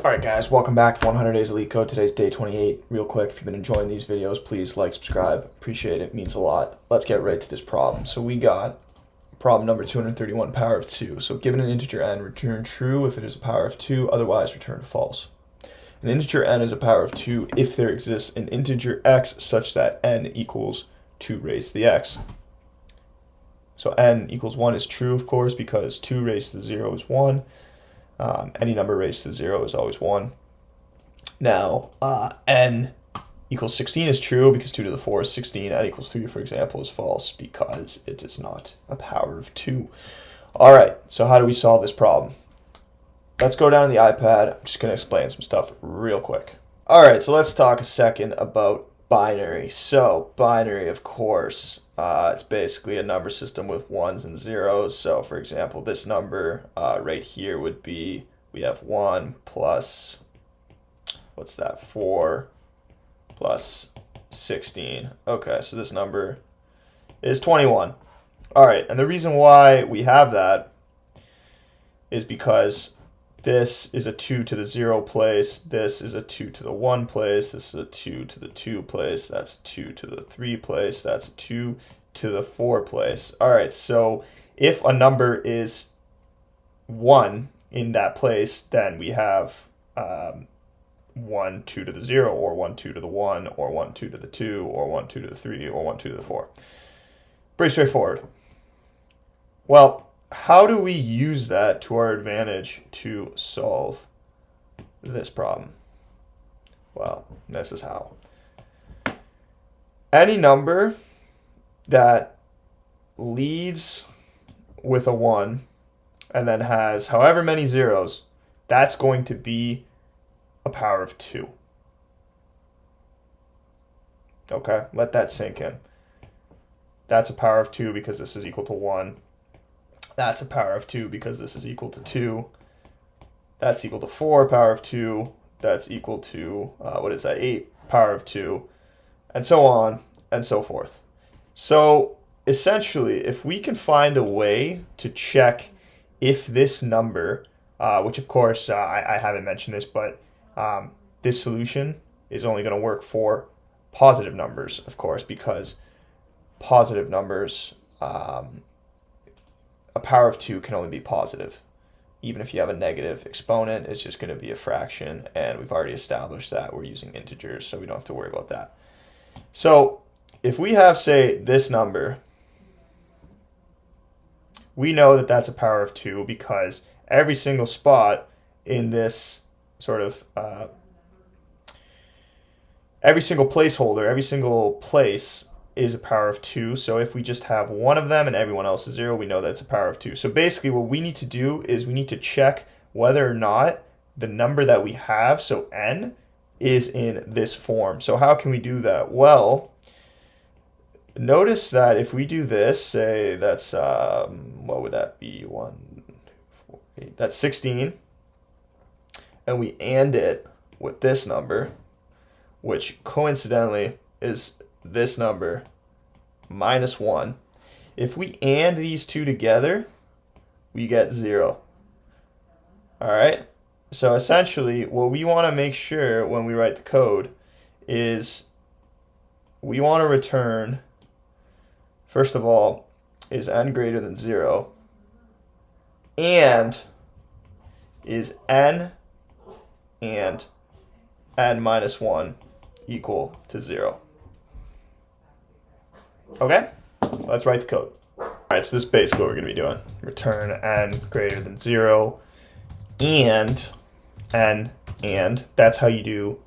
Alright guys, welcome back to 100 Days of LeetCode. Today's day 28. Real quick, if you've been enjoying these videos, please like, subscribe. Appreciate it. Means a lot. Let's get right to this problem. So we got problem number 231, power of 2. So given an integer n, return true if it is a power of 2, otherwise return false. An integer n is a power of 2 if there exists an integer x such that n equals 2 raised to the x. So n equals 1 is true, of course, because 2 raised to the 0 is 1. Any number raised to 0 is always 1. Now, n equals 16 is true because 2 to the 4 is 16. N equals 3, for example, is false because it is not a power of 2. All right, so how do we solve this problem? Let's go down to the iPad. I'm just going to explain some stuff real quick. All right, so let's talk a second about binary. So binary, of course, it's basically a number system with ones and zeros. So for example, this number right here would be, we have 1 plus, what's that, 4 plus 16. Okay, so this number is 21. All right, and the reason why we have that is because this is a 2 to the 0 place, this is a 2 to the 1 place, this is a 2 to the 2 place, that's a 2 to the 3 place, that's a 2 to the 4 place. All right, so if a number is 1 in that place, then we have 1, 2 to the 0, or 1, 2 to the 1, or 1, 2 to the 2, or 1, 2 to the 3, or 1, 2 to the 4. Pretty straightforward. Well, how do we use that to our advantage to solve this problem? Well, this is how. Any number that leads with a 1 and then has however many zeros, that's going to be a power of 2. Okay, let that sink in. That's a power of 2 because this is equal to 1. That's a power of 2 because this is equal to 2. That's equal to 4 power of 2. That's equal to, 8 power of 2. And so on and so forth. So essentially, if we can find a way to check if this number, which of course I haven't mentioned this, but this solution is only going to work for positive numbers, of course, because positive numbers, a power of 2 can only be positive. Even if you have a negative exponent, it's just going to be a fraction, and we've already established that we're using integers, so we don't have to worry about that. So if we have, say, this number, we know that that's a power of 2 because every single spot in this sort of, every single placeholder, every single place is a power of 2. So if we just have one of them and everyone else is 0, we know that's a power of 2. So basically what we need to do is we need to check whether or not the number that we have, so n, is in this form. So how can we do that? Well, notice that if we do this, say that's, what would that be? 1, 4, 8, that's 16. And we AND it with this number, which coincidentally is this number minus 1. If we AND these two together, we get 0. All right? So essentially, what we want to make sure when we write the code is we want to return, first of all, is n greater than 0, and is n and n minus 1 equal to 0. Okay, let's write the code. All right, so this is basically what we're going to be doing. Return n greater than 0 and n and. That's how you do,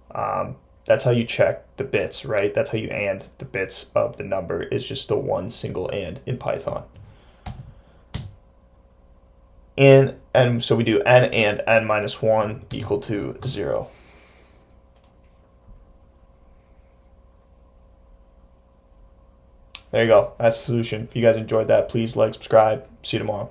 that's how you check the bits, right? That's how you AND the bits of the number, is just the one single AND in Python. And so we do n and n minus 1 equal to 0. There you go. That's the solution. If you guys enjoyed that, please like, subscribe. See you tomorrow.